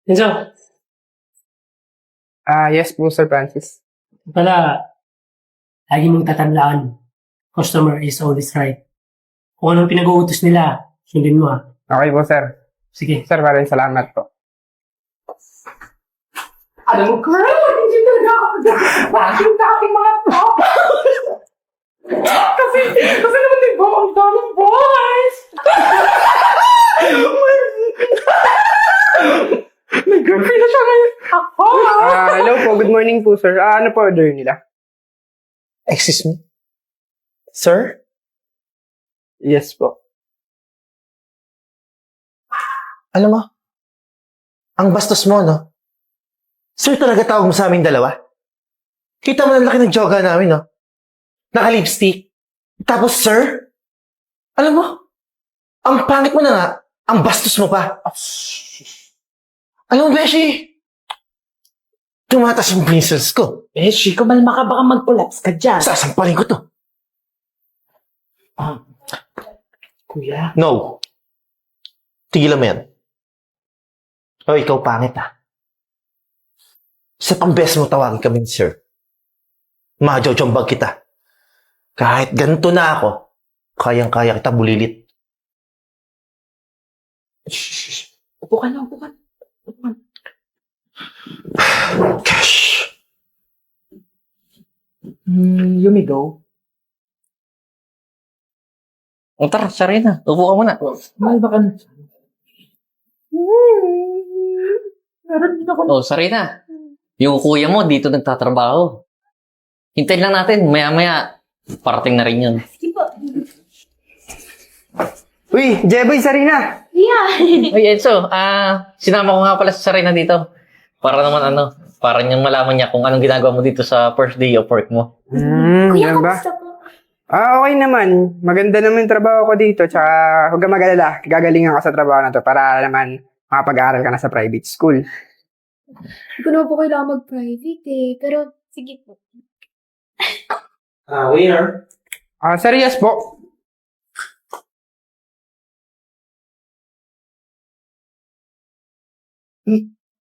Enzo, Yes po, Sir Francis. pala, lagi mong tatandaan, customer is always right. Kung anong pinag-uutos nila, sundin mo ha. Okay po, sir. Sige. Sir, maraming salamat po. Alam mo, Carl, hindi talaga ako bakit aking mga top. kasi naman di ba, ang daming boys. May girlfriend na siya ngayon. Ako. Hello po, good morning po, sir. Ano po order nila? Excuse me? Sir? Yes po. Alam mo, ang bastos mo, no? Sir talaga tawag mo sa aming dalawa? Kita mo ang laki ng joga namin, no? Naka-lipstick. Tapos, sir? Alam mo, ang pangit mo na nga, ang bastos mo pa. Alam mo, Beshi, tumatas yung princess ko. Beshi, kumalma ka, baka mag-collapse ka dyan. Sasampalin ko to. Kuya. No. Tigilan mo yan. O, ikaw pangit, ah. Sa pang-best mo tawagin kami, sir. Majojombag kita. Kahit ganito na ako, kayang-kaya kita bulilit. Shh. Upo ka na, upo ka. Upo ka. Cash. You may go. O tara, Sarina. Upo ka muna. Mahal ba ka na? Meron din ako. O, Sarina. Yung kuya mo dito nagtatrabaho. Hintayin lang natin. Maya-maya, parating na rin yun. Uy, Jeboy, Sarina! Uy, Enzo. Sinama ko nga pala si Sarina dito. Para naman para niyang malaman niya kung anong ginagawa mo dito sa first day of work mo. Yan ba? Okay naman. Maganda naman yung trabaho ko dito. Tsaka, huwag ka mag-alala. Gagalingan ka sa trabaho na to para naman makapag-aaral ka na sa private school. Hindi ko naman po kailangan mag-private eh. Pero, sige po. Waiter. Sir, yes po.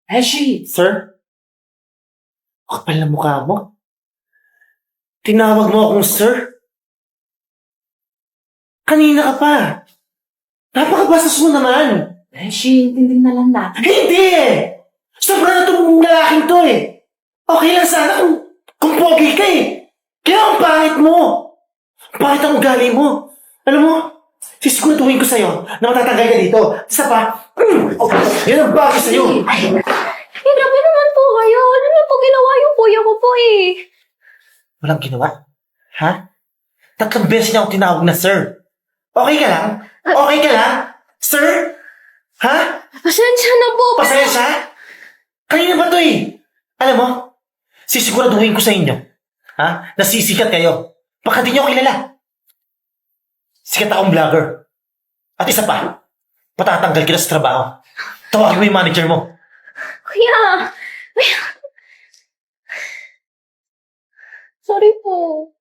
Beshi, sir? Kapal na mukha mo. Tinawag mo akong sir? Kanina ka pa. Napakabastos mo naman. Beshi, intindi na lang natin. Hindi eh! Sobra na itong lalaking to eh. Okay lang sana kung pogi ka eh. Kaya ang pangit mo. Pangit ang ugali mo. Alam mo, sisiguraduhin ko sa'yo na matatanggal ka dito. Isa pa, yan ang bagay sa'yo. Eh, grabe naman po kayo. Ano na po ginawa yung kuya ko po eh? Walang ginawa. Ha? 3 beses niya ako tinawag na sir. Okay ka lang? Okay ka lang? Sir? Ha? Pasensya na po. Pasensya? Kanina ba to eh? Alam mo, sisiguraduhin ko sa inyo, ha? Nasisikat kayo. Baka di nyo kilala. Sikat akong vlogger. At isa pa, patatanggal kita sa trabaho. Tawagin mo yung manager mo. Kuya. Sorry po.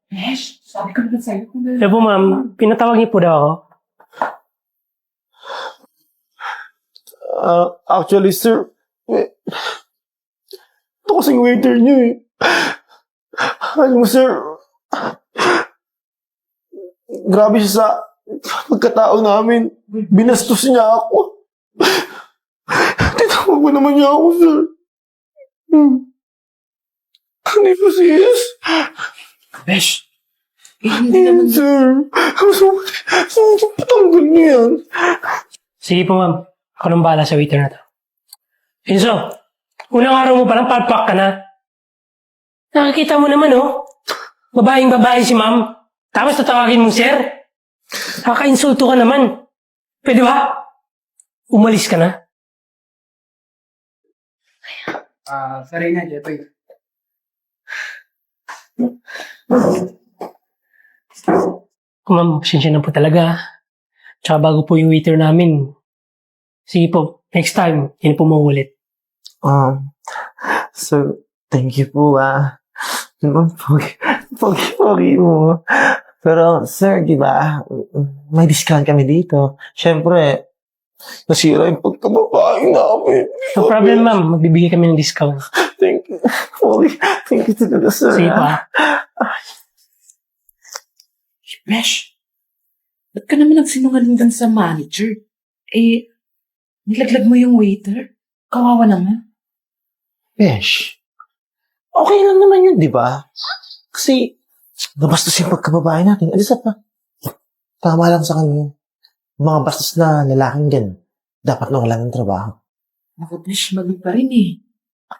Besh, sabi ko naman sa'yo. Eh po ma'am, pinatawag niyo po daw ako. Actually, sir, ito kasing waiter niyo eh. Alam mo, sir, grabe siya sa pagkatao namin. Binastos niya ako. Tinawag mo naman niya ako, sir. Hindi po sis. Besh, hindi naman. Sir, so patanggal niyo yan. Sige po ma'am, ako nang bahala sa waiter na to. Enzo, unang araw mo palang palpak ka na. Nakakita mo naman oh. Babaeng babae si ma'am. Tapos tatawagin mong sir. Nakaka-insulto ka naman. Pwede ba? Umalis ka na. Sarina, Jeboy. Ma'am, pasensya na po talaga. Tsaka bago po yung waiter namin. Sige po, next time, yun po maulit. So, thank you po, Pogi mo. Pero, sir, di ba, may discount kami dito. Siyempre, Nasira yung pagkababae namin. No problem, ma'am. Magbibigay kami ng discount. Thank you. Holy, thank you talaga, sir. Sige pa. Besh, ba't ka naman nagsinungaling dun sa manager? Eh, nilaglag mo yung waiter. Kawawa naman. Besh, okay lang naman yun, di ba? Kasi, nabastos yung pagkababae natin. Alisa pa. Tama lang sa kanya. Mga bastos na lalaking ganun, dapat nawalan ng trabaho. Naku, Besh, mali pa rin eh.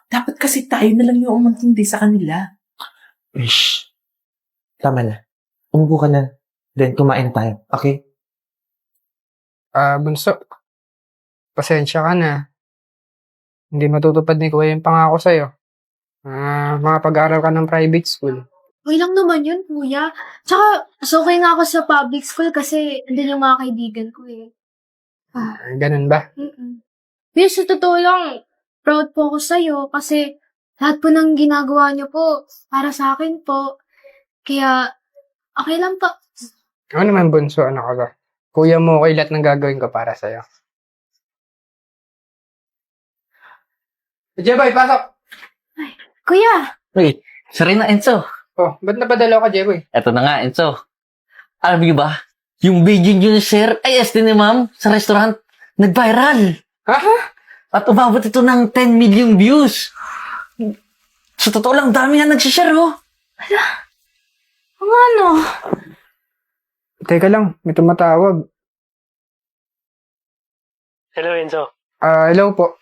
Dapat kasi tayo na lang yung umantindi sa kanila. Besh, tama na. Umupo ka na. Then, kumain na tayo. Okay? Bunso, pasensya ka na. Hindi matutupad ni Kuya yung pangako sa'yo. Mga pag-aaral ka ng private school. Okay lang naman yun, kuya. Tsaka, mas okay nga ako sa public school kasi andun yung mga kaibigan ko eh. Ganun ba? Pero sa totoo lang, proud po ako sa'yo kasi lahat po ng ginagawa niyo po para sa akin po. Kaya, okay lang po. Ano naman, Bunso, ano ka ba? Kuya mo, okay lahat ng gagawin ko para sa'yo. Jeboy, pasok! Kuya, Wait, Serena, Enzo. Oh, ba't napadala ka, Jeboy? Eto na nga, Enzo. Alam niyo ba, yung video niyo ni Sir, ay ni Ma'am, sa restaurant, nag-viral. Ha? At umabot ito ng 10 million views. Sa totoo lang, dami nga nagsishare, oh. ang ano? Teka lang, may tumatawag. Hello, Enzo. Hello po.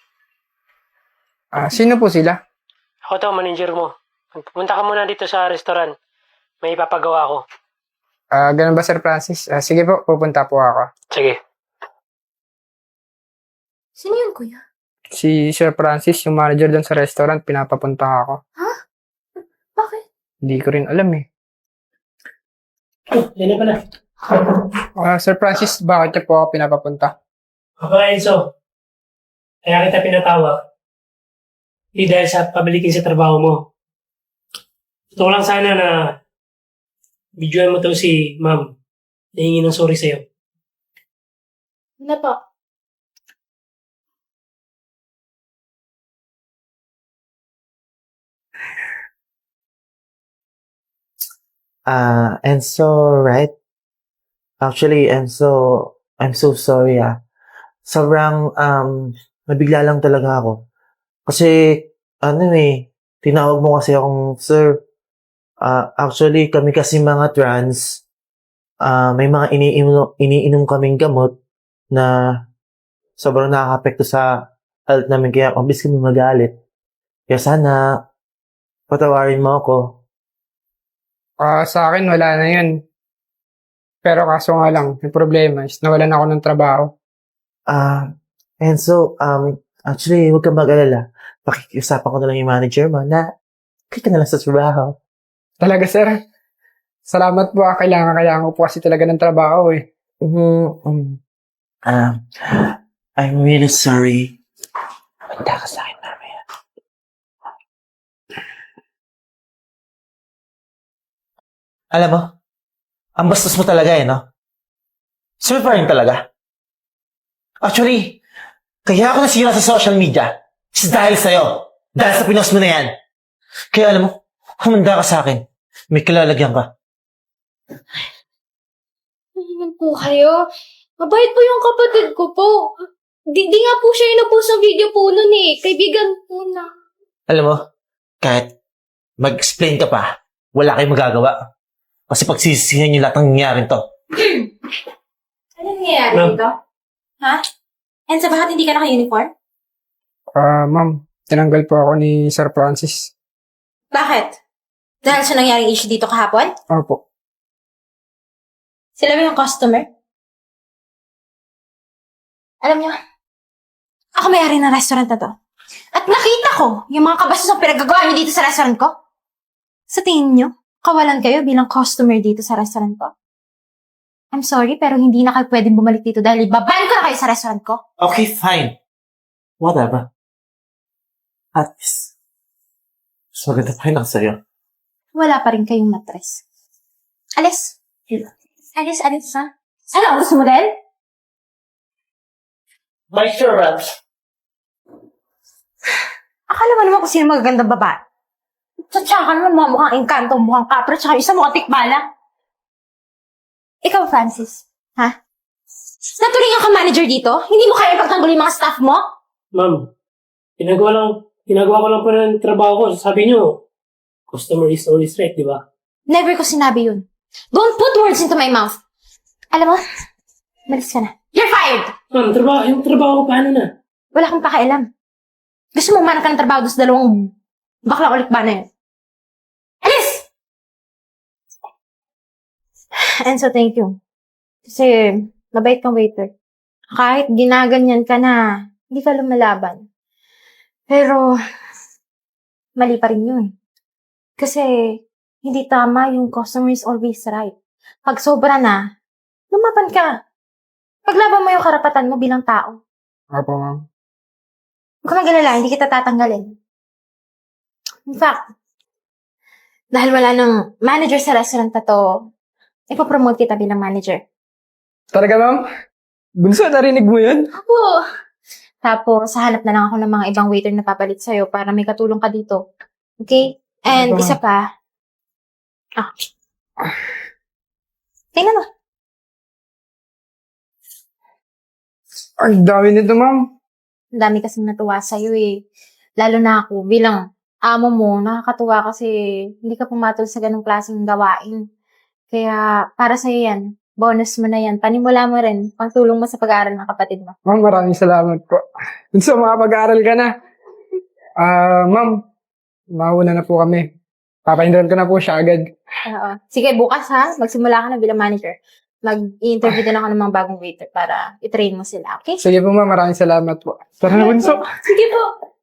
Sino po sila? Ako to, manager mo. Pumunta ka muna dito sa restaurant. May ipapagawa ko. Ganun ba, Sir Francis? Sige po, pupunta po ako. Sige. Sino yun, kuya? Si Sir Francis, yung manager doon sa restaurant, pinapapunta ako. Bakit? Hindi ko rin alam eh. Oh, yan na pala. Sir Francis, bakit niyo po ako pinapapunta? Papa Enzo, kaya kita pinatawag. Hindi dahil sa pabalikin sa trabaho mo. Gusto ko lang sana na videoan mo to si ma'am. Nahingi ng sorry sa'yo. Ano po? Enzo, right? Actually, Enzo, I'm so sorry, Sobrang, nabigla lang talaga ako. Kasi, tinawag mo kasi akong sir. Actually, kami kasi mga trans, may mga iniinom kaming gamot na sobrang nakaka-apekto sa health namin. Kaya, obviously, kami magalit. Kaya sana, patawarin mo ako. Sa akin, wala na yun. Pero kaso nga lang, yung problema is nawalan ako ng trabaho. Enzo, actually, huwag kang mag-alala. Pakikiusapan ko na lang yung manager mo na kita na lang sa trabaho. Talaga, sir. Salamat po. Kailangan ko po kasi talaga ng trabaho eh. I'm really sorry. Manda ka sa akin mamaya. Alam mo, ang bastos mo talaga no? Sir pa rin talaga. Actually, kaya ako nasira sa social media is dahil sa'yo. Dahil sa pinost mo na yan. Kaya alam mo, humanda ka sa akin. May kilalagyan ka. Ano po kayo? Mabait po yung kapatid ko po. Di nga po siya yung nagpost sa video po nun eh. Kaibigan po na. Alam mo, kahit mag-explain ka pa, wala kayong magagawa. Kasi pagsisisihan yung lahat ng nangyayari to. Anong nangyayari Ma'am. dito? Ha? Enzo, bakit hindi ka naka-uniform? Ma'am, tinanggal po ako ni Sir Francis. Bakit? Dahil sa nangyaring issue dito kahapon? Opo. Sila ba yung customer? Alam niyo, ako may-ari ng restaurant na to. At nakita ko yung mga kabastos ang pinagagawa niyo dito sa restaurant ko. Sa tingin niyo, kawalan kayo bilang customer dito sa restaurant ko? I'm sorry, pero hindi na kayo pwedeng bumalik dito dahil ibaban ko na kayo sa restaurant ko. Okay, fine. Whatever. At least, mas maganda pa rin ako sa'yo. Wala pa rin kayong matres. Alis. Alis, ha? Ano, gusto mo din? Vice Chair Raps. Akala mo naman kung sino magagandang babae. Tsaka naman mga mukhang engkanto, mukhang kapra, tsaka isa mukhang tikbala. Ikaw, Francis. Ha? Naturingan ka manager dito? Hindi mo kaya ipagtanggol yung mga staff mo? Ma'am, ginagawa ko lang po ng trabaho ko. Sabi niyo, customer is always right, di ba? Never ko sinabi yun. Don't put words into my mouth. Alam mo, malis ka na. You're fired! Ma'am, yung trabaho ko paano na? Wala kang pakialam. Gusto mo manang ka ng trabaho doon sa dalawang baklang ulit ba na yun? Alis! Enzo, thank you. Kasi, mabait kang waiter. Kahit ginaganyan ka na, hindi ka lumalaban. Pero, mali pa rin yun. Kasi, hindi tama yung customer is always right. Pag sobra na, lumaban ka. Paglaban mo yung karapatan mo bilang tao. Opo, ma'am. Huwag ka mag-alala, hindi kita tatanggalin. In fact, dahil wala nang manager sa restaurant na to, ipapromote kita bilang manager. Talaga, ma'am? Bunso, narinig mo yun? Ako! Tapos, hahanap na lang ako ng mga ibang waiter na papalit sa'yo para may katulong ka dito. Okay? And Ito, isa pa. Tingnan mo. Ang dami nito, ma'am. Ang dami kasing natuwa sa'yo eh. Lalo na ako, bilang amo mo, nakakatuwa kasi hindi ka pumatol sa ganong klaseng gawain. Kaya, para sa'yo yan. Bonus mo na yan. Panimula mo rin. Pangtulong mo sa pag-aaral ng kapatid mo. Ma'am, maraming salamat po. Bunso, makapag-aaral ka na. Ma'am, mauna na po kami. Papa-enroll ko na po siya agad. Oo. Sige, bukas ha. Magsimula ka na bilang manager. Mag-i-interview din ako ng mga bagong waiter para i-train mo sila. Okay? Sige po, ma'am. Maraming salamat po. Tara na, Bunso. Sige po.